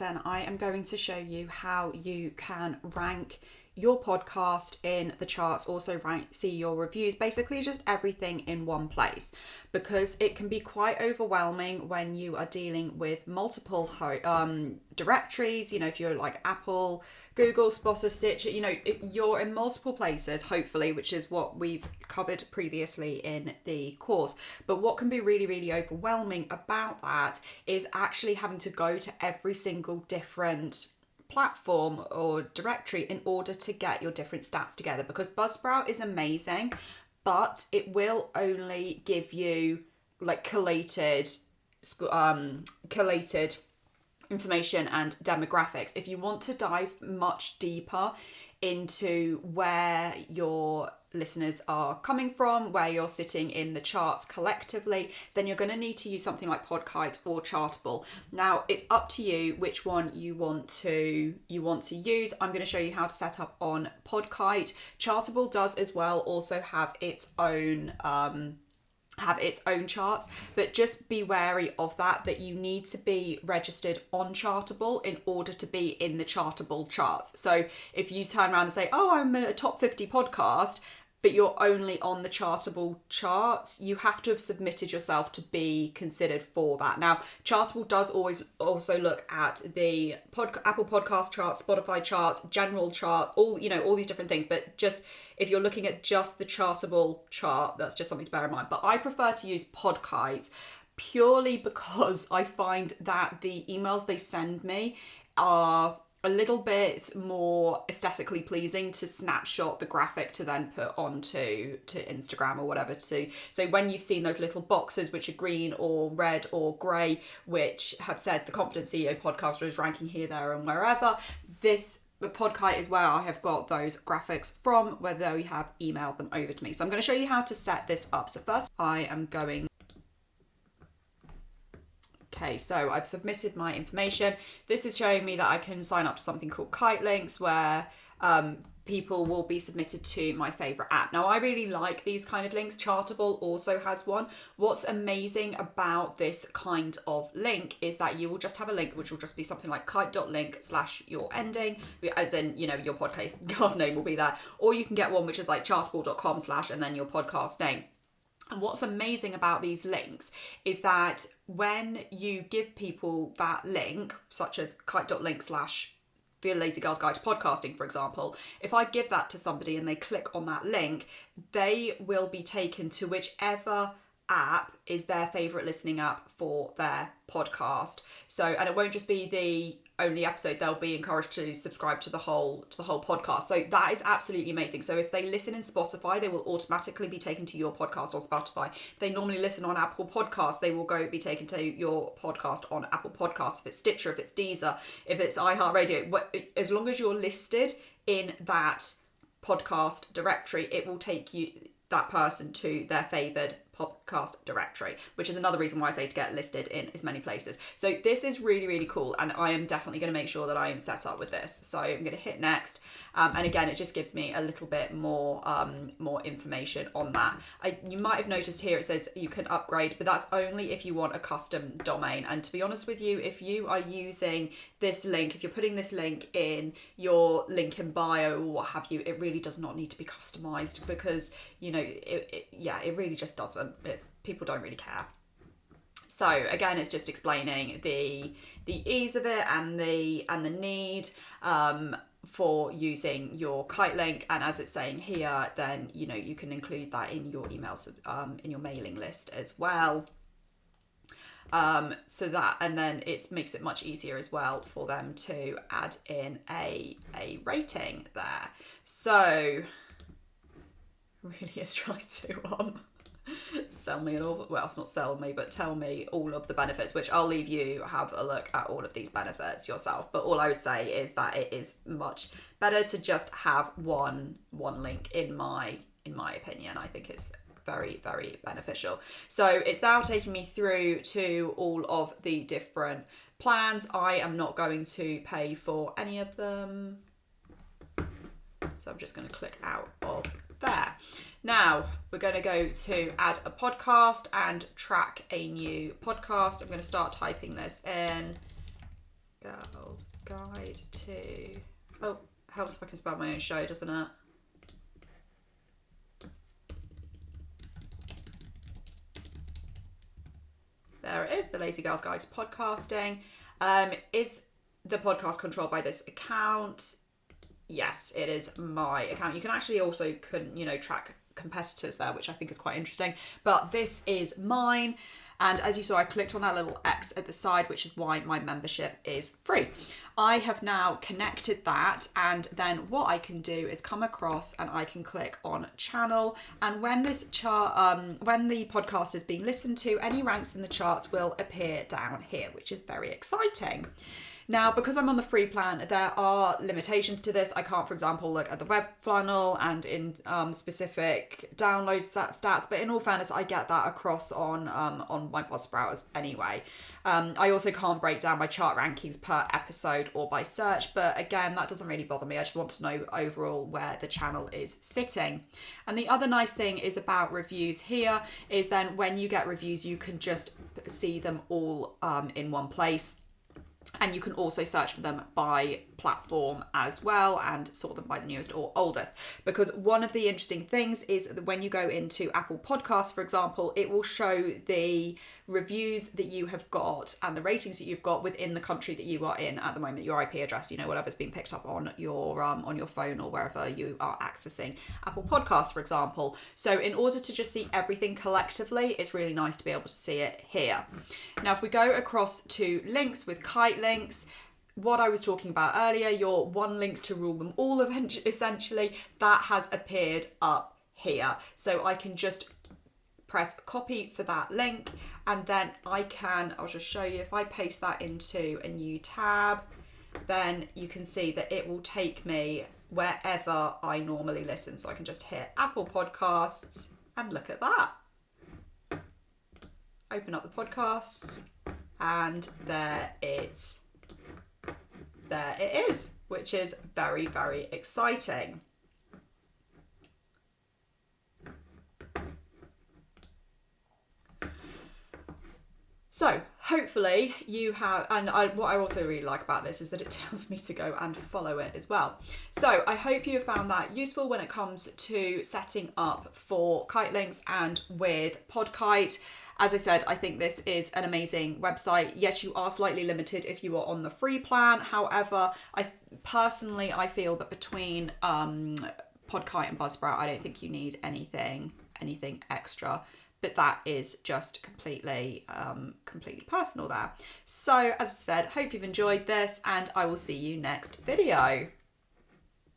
And I am going to show you how you can rank your podcast in the charts, also see your reviews, basically just everything in one place, because it can be quite overwhelming when you are dealing with multiple directories. You know, if you're like Apple, Google, Spotify, Stitcher, you know, you're in multiple places, hopefully, which is what we've covered previously in the course. But what can be really, really overwhelming about that is actually having to go to every single different platform or directory in order to get your different stats together, because Buzzsprout is amazing, but it will only give you like collated information and demographics. If you want to dive much deeper into where your listeners are coming from, where you're sitting in the charts collectively, then you're going to need to use something like Podkite or Chartable. Now, it's up to you which one you want to use. I'm going to show you how to set up on Podkite. Chartable does as well also have its own charts, but just be wary of that you need to be registered on Chartable in order to be in the Chartable charts. So if you turn around and say, oh, I'm a top 50 podcast, but you're only on the Chartable charts, you have to have submitted yourself to be considered for that. Now, Chartable does always also look at the Apple Podcast charts, Spotify charts, general chart, all these different things. But just if you're looking at just the Chartable chart, that's just something to bear in mind. But I prefer to use Podkite purely because I find that the emails they send me are a little bit more aesthetically pleasing to snapshot the graphic to then put onto Instagram or whatever to. So when you've seen those little boxes which are green or red or grey, which have said the Confident CEO podcaster is ranking here, there and wherever, this Podkite is where I have got those graphics from, where they have emailed them over to me. So I'm going to show you how to set this up. So first I am going. Okay, so I've submitted my information. This is showing me that I can sign up to something called Kite Links, where people will be submitted to my favorite app. Now, I really like these kind of links. Chartable also has one. What's amazing about this kind of link is that you will just have a link which will just be something like kite.link/your ending, as in, you know, your podcast name will be there. Or you can get one which is like chartable.com/ and then your podcast name. And what's amazing about these links is that when you give people that link, such as kite.link/ The Lazy Girl's Guide to Podcasting, for example, if I give that to somebody and they click on that link, they will be taken to whichever app is their favourite listening app for their podcast. So, and it won't just be the only episode, they'll be encouraged to subscribe to the whole podcast. So that is absolutely amazing. So if they listen in Spotify, they will automatically be taken to your podcast on Spotify. If they normally listen on Apple Podcasts, they will be taken to your podcast on Apple Podcasts. If it's Stitcher, if it's Deezer, if it's iHeartRadio, as long as you're listed in that podcast directory, it will take that person to their favoured podcast directory, which is another reason why I say to get listed in as many places. So this is really, really cool, and I am definitely going to make sure that I am set up with this. So I'm going to hit next, and again, it just gives me a little bit more information on that. You might have noticed here it says you can upgrade, but that's only if you want a custom domain. And to be honest with you, if you are using this link, if you're putting this link in your link in bio or what have you, it really does not need to be customized, because, you know, it really just doesn't. People don't really care. So again, it's just explaining the ease of it and the need for using your Kite link, and as it's saying here, then, you know, you can include that in your emails, in your mailing list as well. So that, and then it makes it much easier as well for them to add in a rating there. So really is trying to sell me it's not sell me, but tell me all of the benefits, which I'll leave you have a look at all of these benefits yourself. But all I would say is that it is much better to just have one link, in my opinion. I think it's very, very beneficial. So it's now taking me through to all of the different plans. I am not going to pay for any of them, so I'm just going to click out of there. Now we're going to go to add a podcast and track a new podcast. I'm going to start typing this in. Girl's Guide to... Oh, helps if I can spell my own show, doesn't it? There it is, the Lazy Girl's Guide to Podcasting. Is the podcast controlled by this account? Yes, it is my account. You can actually also, track competitors there, which I think is quite interesting. But this is mine. And as you saw, I clicked on that little X at the side, which is why my membership is free. I have now connected that, and then what I can do is come across and I can click on channel. And when this when the podcast is being listened to, any ranks in the charts will appear down here, which is very exciting. Now, because I'm on the free plan, there are limitations to this. I can't, for example, look at the web funnel and in specific download stats, but in all fairness, I get that across on my Buzzsprout anyway. I also can't break down my chart rankings per episode or by search, but again, that doesn't really bother me. I just want to know overall where the channel is sitting. And the other nice thing is about reviews here is then when you get reviews, you can just see them all in one place. And you can also search for them by platform as well and sort them by the newest or oldest. Because one of the interesting things is that when you go into Apple Podcasts, for example, it will show the reviews that you have got and the ratings that you've got within the country that you are in at the moment, your IP address, whatever's been picked up on your phone or wherever you are accessing Apple Podcasts, for example. So in order to just see everything collectively, it's really nice to be able to see it here. Now, if we go across to links with Kite Links, what I was talking about earlier, your one link to rule them all, essentially, that has appeared up here. So I can just press copy for that link, and then I'll just show you, if I paste that into a new tab, then you can see that it will take me wherever I normally listen. So I can just hit Apple Podcasts and look at that. Open up the podcasts, and there it is, which is very, very exciting. So hopefully you have, and what I also really like about this is that it tells me to go and follow it as well. So I hope you have found that useful when it comes to setting up for Kite Links and with Podkite. As I said, I think this is an amazing website. Yes, you are slightly limited if you are on the free plan. However, I feel that between Podkite and Buzzsprout, I don't think you need anything extra. But that is just completely personal there. So as I said, hope you've enjoyed this, and I will see you next video.